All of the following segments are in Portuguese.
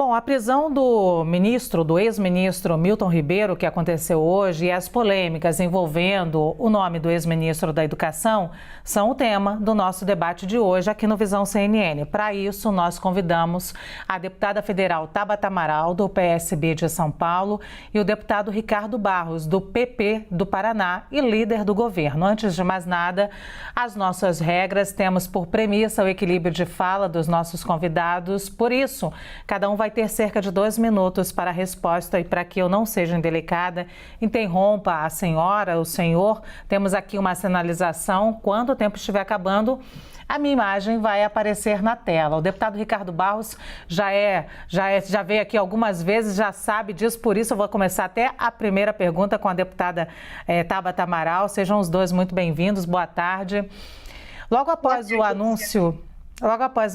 Bom, a prisão do ex-ministro Milton Ribeiro, que aconteceu hoje, e as polêmicas envolvendo o nome do ex-ministro da Educação são o tema do nosso debate de hoje aqui no Visão CNN. Para isso, nós convidamos a deputada federal Tabata Amaral, do PSB de São Paulo, e o deputado Ricardo Barros, do PP do Paraná e líder do governo. Antes de mais nada, as nossas regras, temos por premissa o equilíbrio de fala dos nossos convidados. Por isso, cada um vai ter cerca de 2 minutos para a resposta, e para que eu não seja indelicada, interrompa a senhora, o senhor. Temos aqui uma sinalização. Quando o tempo estiver acabando, a minha imagem vai aparecer na tela. O deputado Ricardo Barros já veio aqui algumas vezes, já sabe disso, por isso eu vou começar até a primeira pergunta com a deputada Tabata Amaral. Sejam os dois muito bem-vindos, boa tarde. Logo após o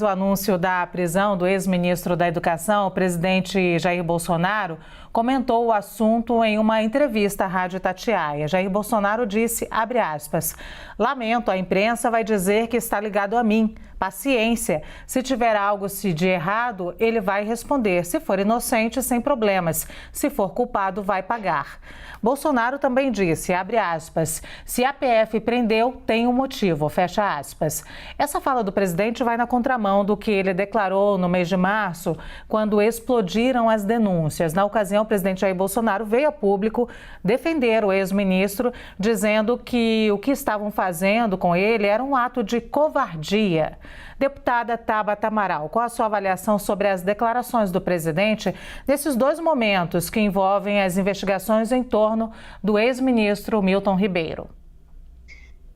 anúncio da prisão do ex-ministro da Educação, o presidente Jair Bolsonaro comentou o assunto em uma entrevista à Rádio Itatiaia. Jair Bolsonaro disse, abre aspas, lamento, a imprensa vai dizer que está ligado a mim. Paciência, se tiver algo de errado, ele vai responder. Se for inocente, sem problemas. Se for culpado, vai pagar. Bolsonaro também disse, abre aspas, se a PF prendeu, tem um motivo, fecha aspas. Essa fala do presidente vai na contramão do que ele declarou no mês de março, quando explodiram as denúncias. Na ocasião, o presidente Jair Bolsonaro veio a público defender o ex-ministro, dizendo que o que estavam fazendo com ele era um ato de covardia. Deputada Tabata Amaral, qual a sua avaliação sobre as declarações do presidente nesses 2 momentos que envolvem as investigações em torno do ex-ministro Milton Ribeiro?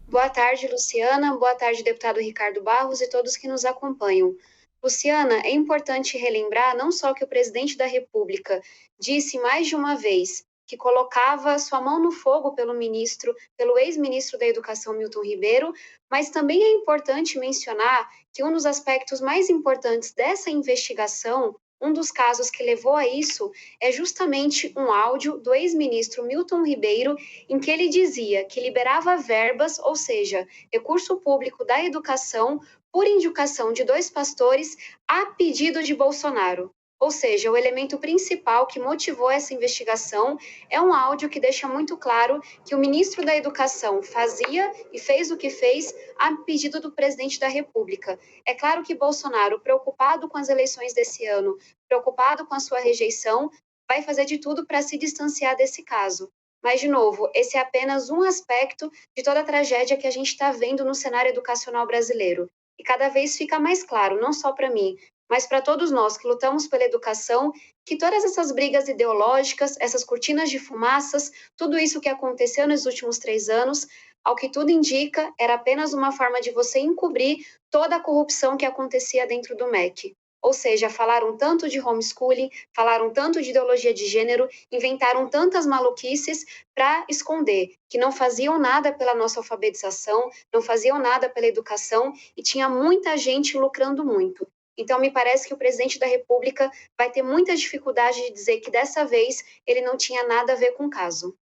Boa tarde, Luciana. Boa tarde, deputado Ricardo Barros e todos que nos acompanham. Luciana, é importante relembrar não só que o presidente da República disse mais de uma vez que colocava sua mão no fogo pelo ex-ministro da Educação, Milton Ribeiro, mas também é importante mencionar que um dos aspectos mais importantes dessa investigação, um dos casos que levou a isso, é justamente um áudio do ex-ministro Milton Ribeiro, em que ele dizia que liberava verbas, ou seja, recurso público da educação, por indicação de 2 pastores, a pedido de Bolsonaro. Ou seja, o elemento principal que motivou essa investigação é um áudio que deixa muito claro que o ministro da Educação fazia e fez o que fez a pedido do presidente da República. É claro que Bolsonaro, preocupado com as eleições desse ano, preocupado com a sua rejeição, vai fazer de tudo para se distanciar desse caso. Mas, de novo, esse é apenas um aspecto de toda a tragédia que a gente está vendo no cenário educacional brasileiro. E cada vez fica mais claro, não só para mim, mas para todos nós que lutamos pela educação, que todas essas brigas ideológicas, essas cortinas de fumaças, tudo isso que aconteceu nos últimos 3 anos, ao que tudo indica, era apenas uma forma de você encobrir toda a corrupção que acontecia dentro do MEC. Ou seja, falaram tanto de homeschooling, falaram tanto de ideologia de gênero, inventaram tantas maluquices para esconder que não faziam nada pela nossa alfabetização, não faziam nada pela educação e tinha muita gente lucrando muito. Então, me parece que o presidente da República vai ter muita dificuldade de dizer que dessa vez ele não tinha nada a ver com o caso.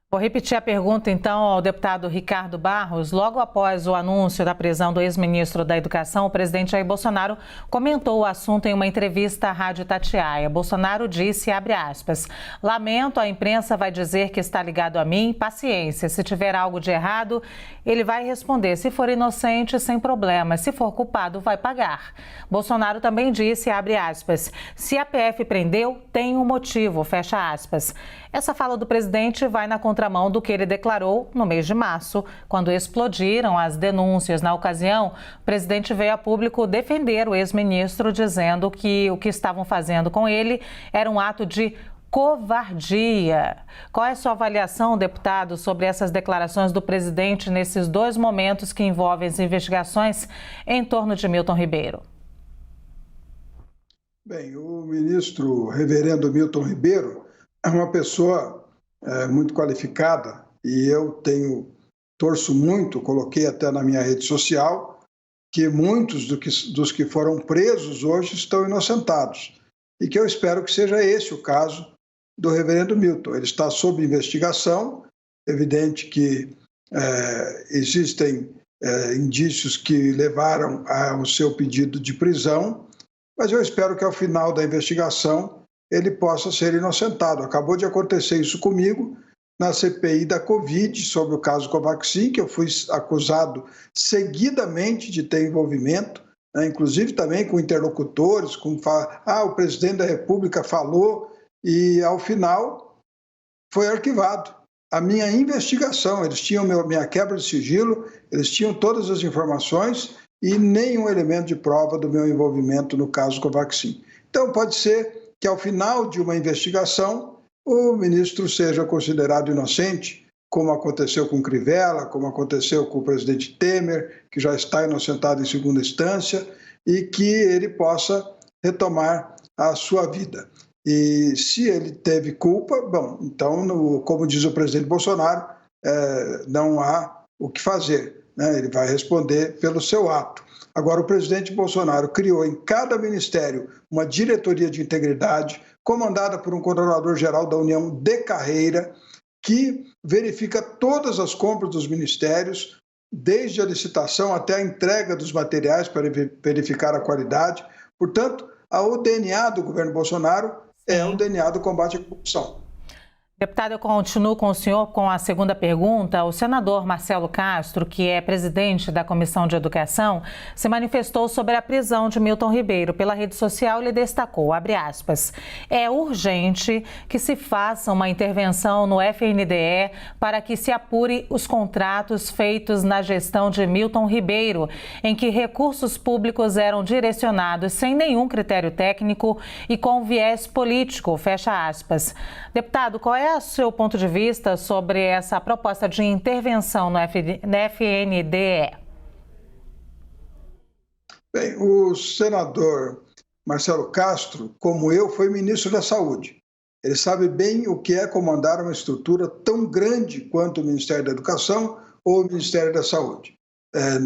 Vou repetir a pergunta, então, ao deputado Ricardo Barros. Logo após o anúncio da prisão do ex-ministro da Educação, o presidente Jair Bolsonaro comentou o assunto em uma entrevista à Rádio Itatiaia. Bolsonaro disse, abre aspas, lamento, a imprensa vai dizer que está ligado a mim, paciência, se tiver algo de errado, ele vai responder, se for inocente, sem problema, se for culpado, vai pagar. Bolsonaro também disse, abre aspas, se a PF prendeu, tem um motivo, fecha aspas. Essa fala do presidente vai na contramão do que ele declarou no mês de março, quando explodiram as denúncias. Na ocasião, o presidente veio a público defender o ex-ministro, dizendo que o que estavam fazendo com ele era um ato de covardia. Qual é a sua avaliação, deputado, sobre essas declarações do presidente nesses 2 momentos que envolvem as investigações em torno de Milton Ribeiro? Bem, o ministro reverendo Milton Ribeiro é uma pessoa muito qualificada e eu torço muito, coloquei até na minha rede social, que muitos dos que foram presos hoje estão inocentados e que eu espero que seja esse o caso do reverendo Milton. Ele está sob investigação, evidente que existem indícios que levaram ao seu pedido de prisão, mas eu espero que ao final da investigação ele possa ser inocentado. Acabou de acontecer isso comigo na CPI da Covid, sobre o caso Covaxin, que eu fui acusado seguidamente de ter envolvimento, né, inclusive também com interlocutores, o presidente da República falou, e ao final foi arquivado a minha investigação. Eles tinham minha quebra de sigilo, eles tinham todas as informações e nenhum elemento de prova do meu envolvimento no caso Covaxin. Então, pode ser que ao final de uma investigação o ministro seja considerado inocente, como aconteceu com Crivella, como aconteceu com o presidente Temer, que já está inocentado em segunda instância, e que ele possa retomar a sua vida. E se ele teve culpa, bom, então, como diz o presidente Bolsonaro, não há o que fazer, né? Ele vai responder pelo seu ato. Agora, o presidente Bolsonaro criou em cada ministério uma diretoria de integridade, comandada por um controlador-geral da União de carreira, que verifica todas as compras dos ministérios, desde a licitação até a entrega dos materiais para verificar a qualidade. Portanto, o DNA do governo Bolsonaro é o DNA do combate à corrupção. Deputado, eu continuo com o senhor com a segunda pergunta. O senador Marcelo Castro, que é presidente da Comissão de Educação, se manifestou sobre a prisão de Milton Ribeiro. Pela rede social, ele destacou, abre aspas, é urgente que se faça uma intervenção no FNDE para que se apure os contratos feitos na gestão de Milton Ribeiro, em que recursos públicos eram direcionados sem nenhum critério técnico e com viés político, fecha aspas. Deputado, qual é o seu ponto de vista sobre essa proposta de intervenção no FNDE? Bem, o senador Marcelo Castro, como eu, foi ministro da Saúde. Ele sabe bem o que é comandar uma estrutura tão grande quanto o Ministério da Educação ou o Ministério da Saúde.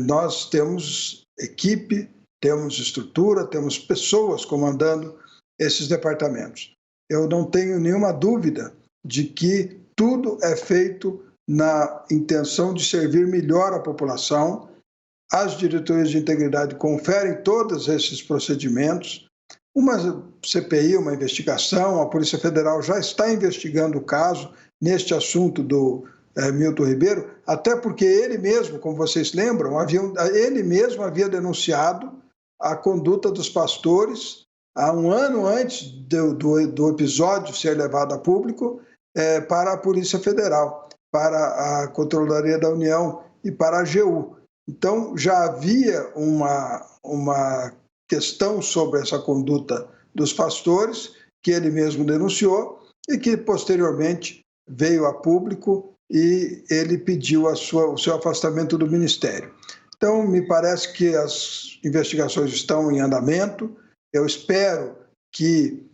Nós temos equipe, temos estrutura, temos pessoas comandando esses departamentos. Eu não tenho nenhuma dúvida de que tudo é feito na intenção de servir melhor a população. As diretorias de integridade conferem todos esses procedimentos. Uma CPI, uma investigação, a Polícia Federal já está investigando o caso neste assunto do Milton Ribeiro, até porque ele mesmo, como vocês lembram, ele mesmo havia denunciado a conduta dos pastores há um ano antes do episódio ser levado a público, para a Polícia Federal, para a Controladoria da União e para a AGU. Então, já havia uma questão sobre essa conduta dos pastores, que ele mesmo denunciou e que, posteriormente, veio a público e ele pediu o seu afastamento do Ministério. Então, me parece que as investigações estão em andamento. Eu espero que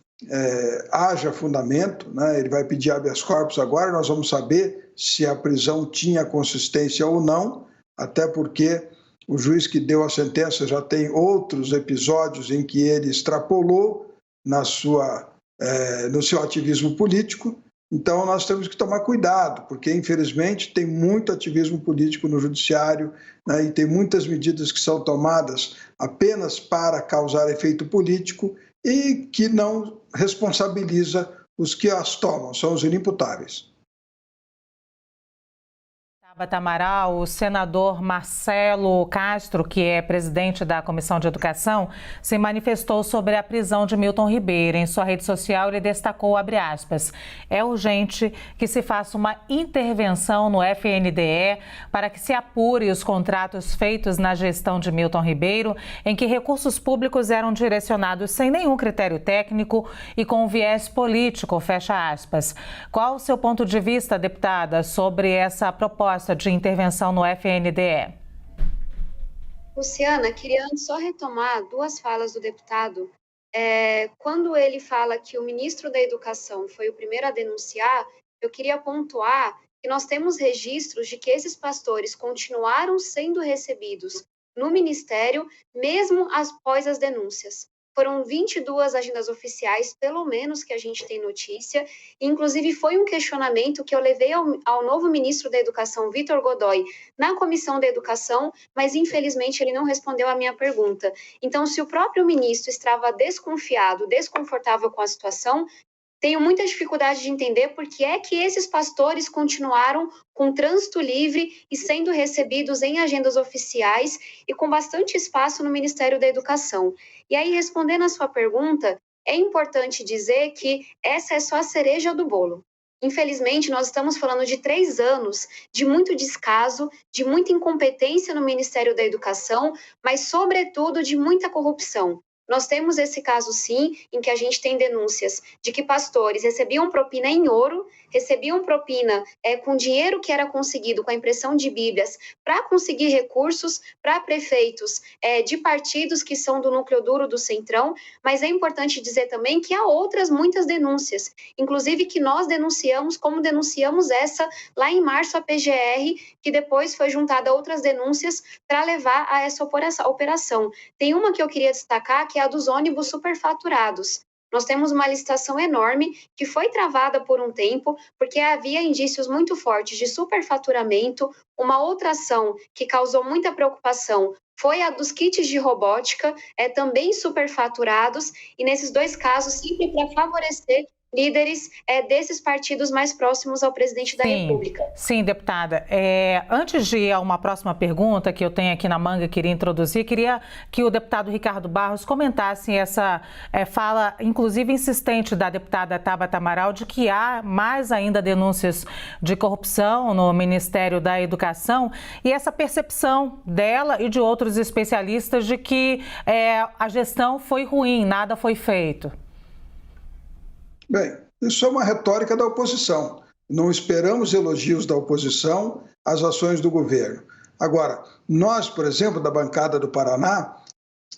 haja fundamento, né? Ele vai pedir habeas corpus agora, nós vamos saber se a prisão tinha consistência ou não, até porque o juiz que deu a sentença já tem outros episódios em que ele extrapolou no seu ativismo político. Então, nós temos que tomar cuidado, porque, infelizmente, tem muito ativismo político no judiciário, né, e tem muitas medidas que são tomadas apenas para causar efeito político e que não responsabiliza os que as tomam, são os inimputáveis. Tabata Amaral, o senador Marcelo Castro, que é presidente da Comissão de Educação, se manifestou sobre a prisão de Milton Ribeiro. Em sua rede social, ele destacou, abre aspas, é urgente que se faça uma intervenção no FNDE para que se apure os contratos feitos na gestão de Milton Ribeiro, em que recursos públicos eram direcionados sem nenhum critério técnico e com viés político, fecha aspas. Qual o seu ponto de vista, deputada, sobre essa proposta de intervenção no FNDE? Luciana, queria antes só retomar duas falas do deputado. Quando ele fala que o ministro da Educação foi o primeiro a denunciar, eu queria pontuar que nós temos registros de que esses pastores continuaram sendo recebidos no ministério, mesmo após as denúncias. foram 22 agendas oficiais, pelo menos que a gente tem notícia, e, inclusive foi um questionamento que eu levei ao novo ministro da Educação, Vitor Godoy, na Comissão da Educação, mas infelizmente ele não respondeu a minha pergunta. Então, se o próprio ministro estava desconfiado, desconfortável com a situação, tenho muita dificuldade de entender por que é que esses pastores continuaram com trânsito livre e sendo recebidos em agendas oficiais e com bastante espaço no Ministério da Educação. E aí, respondendo a sua pergunta, é importante dizer que essa é só a cereja do bolo. Infelizmente, nós estamos falando de 3 anos de muito descaso, de muita incompetência no Ministério da Educação, mas, sobretudo, de muita corrupção. Nós temos esse caso, sim, em que a gente tem denúncias de que pastores recebiam propina em ouro, recebiam propina com dinheiro que era conseguido com a impressão de Bíblias para conseguir recursos para prefeitos de partidos que são do núcleo duro do Centrão, mas é importante dizer também que há outras muitas denúncias, inclusive que nós denunciamos, como denunciamos essa lá em março a PGR, que depois foi juntada a outras denúncias para levar a essa operação. Tem uma que eu queria destacar, que é a dos ônibus superfaturados. Nós temos uma licitação enorme que foi travada por um tempo, porque havia indícios muito fortes de superfaturamento. Uma outra ação que causou muita preocupação foi a dos kits de robótica, também superfaturados, e nesses 2 casos, sempre para favorecer líderes desses partidos mais próximos ao presidente da República. Sim, deputada. Antes de ir a uma próxima pergunta que eu tenho aqui na manga, queria introduzir, queria que o deputado Ricardo Barros comentasse essa fala, inclusive insistente, da deputada Tabata Amaral, de que há mais ainda denúncias de corrupção no Ministério da Educação e essa percepção dela e de outros especialistas de que a gestão foi ruim, nada foi feito. Bem, isso é uma retórica da oposição. Não esperamos elogios da oposição às ações do governo. Agora, nós, por exemplo, da bancada do Paraná,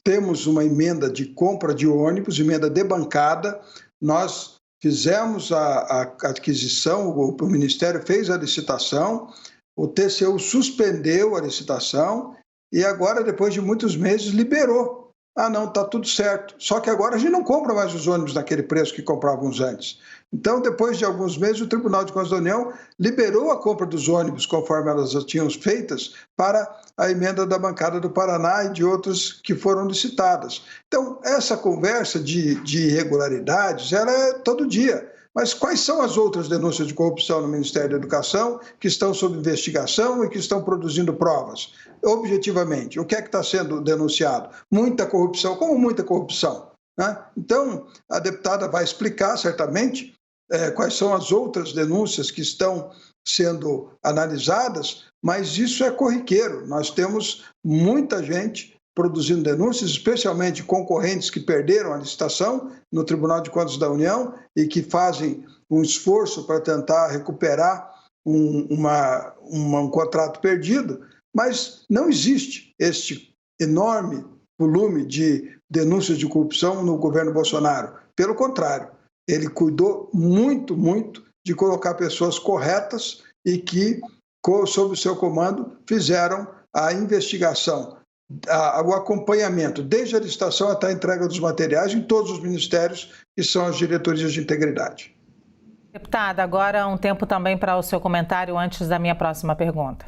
temos uma emenda de compra de ônibus, emenda de bancada. Nós fizemos a aquisição, o Ministério fez a licitação, o TCU suspendeu a licitação e agora, depois de muitos meses, liberou. Ah, não, está tudo certo. Só que agora a gente não compra mais os ônibus naquele preço que comprávamos antes. Então, depois de alguns meses, o Tribunal de Contas da União liberou a compra dos ônibus, conforme elas já tinham feitas, para a emenda da bancada do Paraná e de outras que foram licitadas. Então, essa conversa de irregularidades, ela é todo dia. Mas quais são as outras denúncias de corrupção no Ministério da Educação que estão sob investigação e que estão produzindo provas? Objetivamente, o que é que está sendo denunciado? Muita corrupção. Como muita corrupção? Né? Então, a deputada vai explicar, certamente, quais são as outras denúncias que estão sendo analisadas, mas isso é corriqueiro. Nós temos muita gente produzindo denúncias, especialmente concorrentes que perderam a licitação no Tribunal de Contas da União e que fazem um esforço para tentar recuperar um contrato perdido, mas não existe este enorme volume de denúncias de corrupção no governo Bolsonaro. Pelo contrário, ele cuidou muito, muito de colocar pessoas corretas e que, sob o seu comando, fizeram a investigação, o acompanhamento, desde a licitação até a entrega dos materiais em todos os ministérios, que são as diretorias de integridade. Deputada, agora um tempo também para o seu comentário antes da minha próxima pergunta.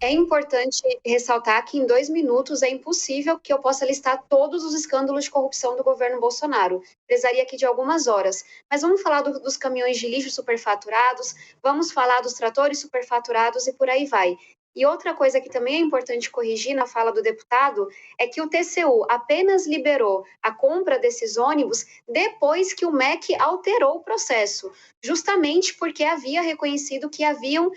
É importante ressaltar que em 2 minutos é impossível que eu possa listar todos os escândalos de corrupção do governo Bolsonaro. Precisaria aqui de algumas horas. Mas vamos falar dos caminhões de lixo superfaturados, vamos falar dos tratores superfaturados e por aí vai. E outra coisa que também é importante corrigir na fala do deputado é que o TCU apenas liberou a compra desses ônibus depois que o MEC alterou o processo, justamente porque havia reconhecido que havia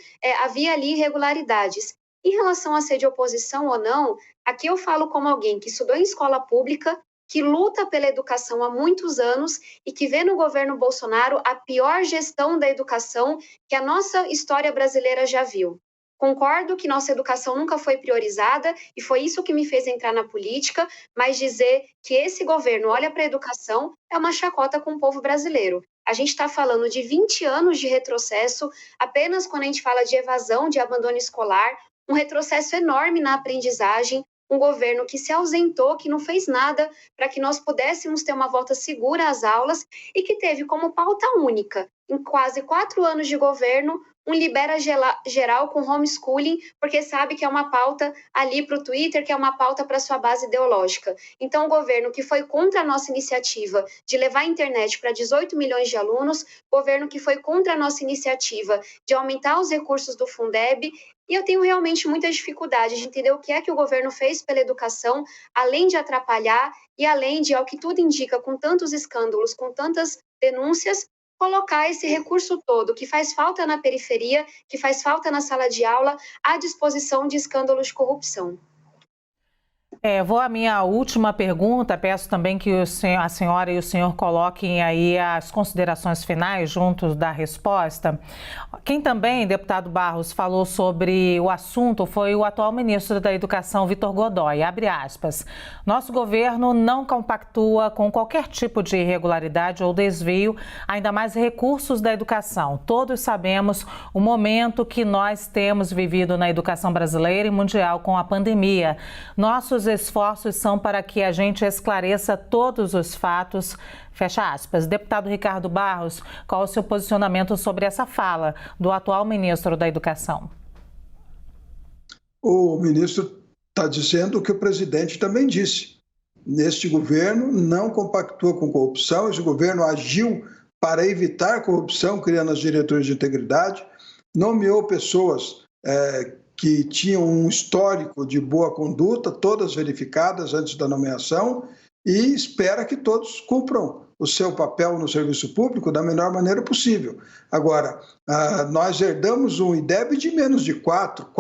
ali irregularidades. Em relação a ser de oposição ou não, aqui eu falo como alguém que estudou em escola pública, que luta pela educação há muitos anos e que vê no governo Bolsonaro a pior gestão da educação que a nossa história brasileira já viu. Concordo que nossa educação nunca foi priorizada e foi isso que me fez entrar na política, mas dizer que esse governo olha para a educação é uma chacota com o povo brasileiro. A gente está falando de 20 anos de retrocesso, apenas quando a gente fala de evasão, de abandono escolar, um retrocesso enorme na aprendizagem, um governo que se ausentou, que não fez nada para que nós pudéssemos ter uma volta segura às aulas e que teve como pauta única, em quase 4 anos de governo, um libera geral com homeschooling, porque sabe que é uma pauta ali para o Twitter, que é uma pauta para sua base ideológica. Então, o governo que foi contra a nossa iniciativa de levar a internet para 18 milhões de alunos, governo que foi contra a nossa iniciativa de aumentar os recursos do Fundeb, e eu tenho realmente muita dificuldade de entender o que é que o governo fez pela educação, além de atrapalhar e além de, ao que tudo indica, com tantos escândalos, com tantas denúncias, colocar esse recurso todo que faz falta na periferia, que faz falta na sala de aula, à disposição de escândalos de corrupção. Vou à minha última pergunta. Peço também que a senhora e o senhor coloquem aí as considerações finais juntos da resposta. Quem também, deputado Barros, falou sobre o assunto foi o atual ministro da Educação, Vitor Godoy. Abre aspas. Nosso governo não compactua com qualquer tipo de irregularidade ou desvio, ainda mais recursos da educação. Todos sabemos o momento que nós temos vivido na educação brasileira e mundial com a pandemia. Nossos esforços são para que a gente esclareça todos os fatos, fecha aspas. Deputado Ricardo Barros, qual o seu posicionamento sobre essa fala do atual ministro da Educação? O ministro está dizendo o que o presidente também disse. Este governo não compactua com corrupção, esse governo agiu para evitar corrupção, criando as diretorias de integridade, nomeou pessoas que tinham um histórico de boa conduta, todas verificadas antes da nomeação, e espera que todos cumpram o seu papel no serviço público da melhor maneira possível. Agora, nós herdamos um IDEB de menos de 4,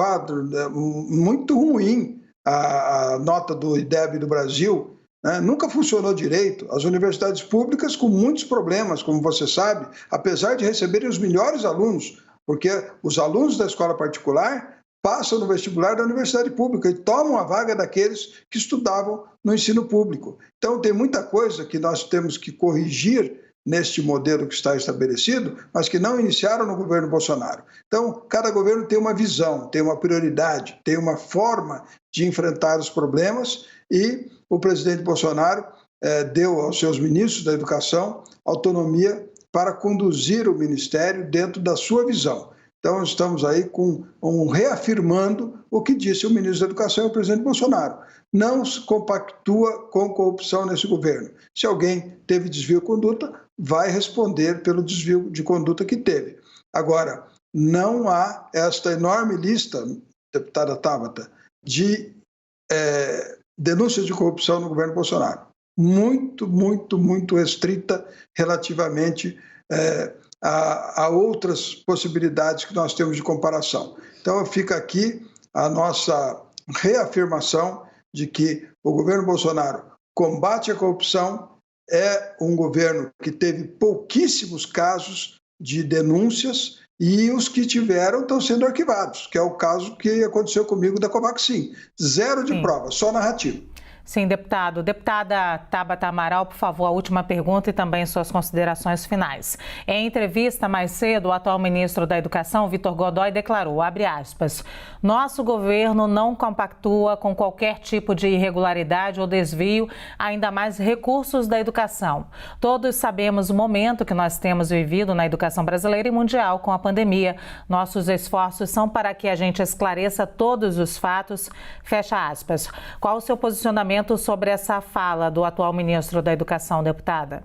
muito ruim a nota do IDEB do Brasil, né? Nunca funcionou direito. As universidades públicas com muitos problemas, como você sabe, apesar de receberem os melhores alunos, porque os alunos da escola particular passam no vestibular da universidade pública e tomam a vaga daqueles que estudavam no ensino público. Então, tem muita coisa que nós temos que corrigir neste modelo que está estabelecido, mas que não iniciaram no governo Bolsonaro. Então, cada governo tem uma visão, tem uma prioridade, tem uma forma de enfrentar os problemas e o presidente Bolsonaro deu aos seus ministros da educação autonomia para conduzir o ministério dentro da sua visão. Então, estamos aí reafirmando o que disse o ministro da Educação e o presidente Bolsonaro. Não se compactua com corrupção nesse governo. Se alguém teve desvio de conduta, vai responder pelo desvio de conduta que teve. Agora, não há esta enorme lista, deputada Tabata, de denúncias de corrupção no governo Bolsonaro. Muito restrita relativamente a outras possibilidades que nós temos de comparação. Então, fica aqui a nossa reafirmação de que o governo Bolsonaro combate a corrupção, é um governo que teve pouquíssimos casos de denúncias e os que tiveram estão sendo arquivados, que é o caso que aconteceu comigo da Covaxin. Zero de prova, só narrativa. Sim, deputado. Deputada Tabata Amaral, por favor, a última pergunta e também suas considerações finais. Em entrevista mais cedo, o atual ministro da Educação, Vitor Godoy, declarou, abre aspas, nosso governo não compactua com qualquer tipo de irregularidade ou desvio, ainda mais recursos da educação. Todos sabemos o momento que nós temos vivido na educação brasileira e mundial com a pandemia. Nossos esforços são para que a gente esclareça todos os fatos, fecha aspas. Qual o seu posicionamento sobre essa fala do atual ministro da Educação, deputada?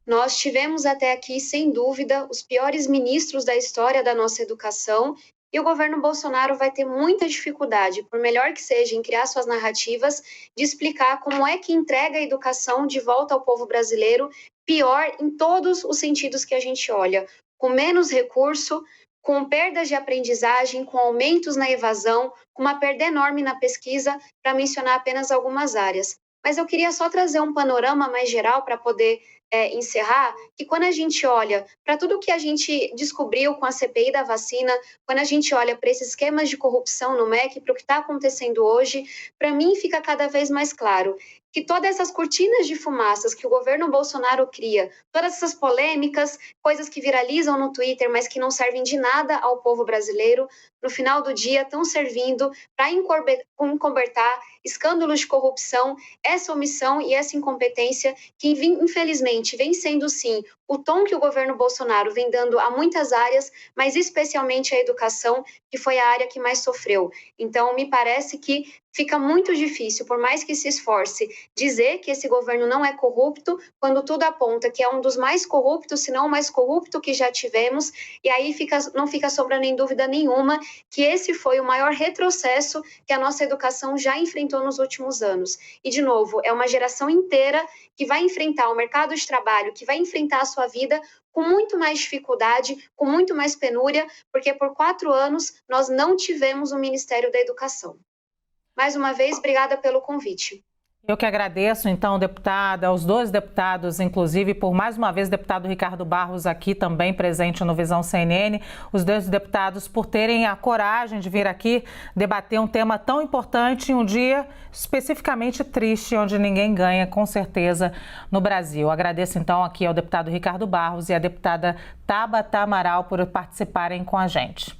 Nós tivemos até aqui, sem dúvida, os piores ministros da história da nossa educação e o governo Bolsonaro vai ter muita dificuldade, por melhor que seja, em criar suas narrativas, de explicar como é que entrega a educação de volta ao povo brasileiro, pior em todos os sentidos que a gente olha, com menos recurso, com perdas de aprendizagem, com aumentos na evasão, com uma perda enorme na pesquisa, para mencionar apenas algumas áreas. Mas eu queria só trazer um panorama mais geral para poder encerrar, que quando a gente olha para tudo que a gente descobriu com a CPI da vacina, quando a gente olha para esses esquemas de corrupção no MEC, para o que está acontecendo hoje, para mim fica cada vez mais claro que que todas essas cortinas de fumaças que o governo Bolsonaro cria, todas essas polêmicas, coisas que viralizam no Twitter, mas que não servem de nada ao povo brasileiro, no final do dia estão servindo para encobertar escândalos de corrupção, essa omissão e essa incompetência que, infelizmente, vem sendo, sim, o tom que o governo Bolsonaro vem dando a muitas áreas, mas especialmente a educação, que foi a área que mais sofreu. Então, me parece que fica muito difícil, por mais que se esforce, dizer que esse governo não é corrupto, quando tudo aponta que é um dos mais corruptos, se não o mais corrupto que já tivemos, e aí não fica sobrando em dúvida nenhuma que esse foi o maior retrocesso que a nossa educação já enfrentou nos últimos anos. E, de novo, é uma geração inteira que vai enfrentar o mercado de trabalho, que vai enfrentar a sua vida com muito mais dificuldade, com muito mais penúria, porque por 4 anos nós não tivemos o Ministério da Educação. Mais uma vez, obrigada pelo convite. Eu que agradeço, então, deputada, aos 2 deputados, inclusive, por mais uma vez, o deputado Ricardo Barros aqui também presente no Visão CNN, os 2 deputados por terem a coragem de vir aqui debater um tema tão importante em um dia especificamente triste, onde ninguém ganha, com certeza, no Brasil. Agradeço, então, aqui ao deputado Ricardo Barros e à deputada Tabata Amaral por participarem com a gente.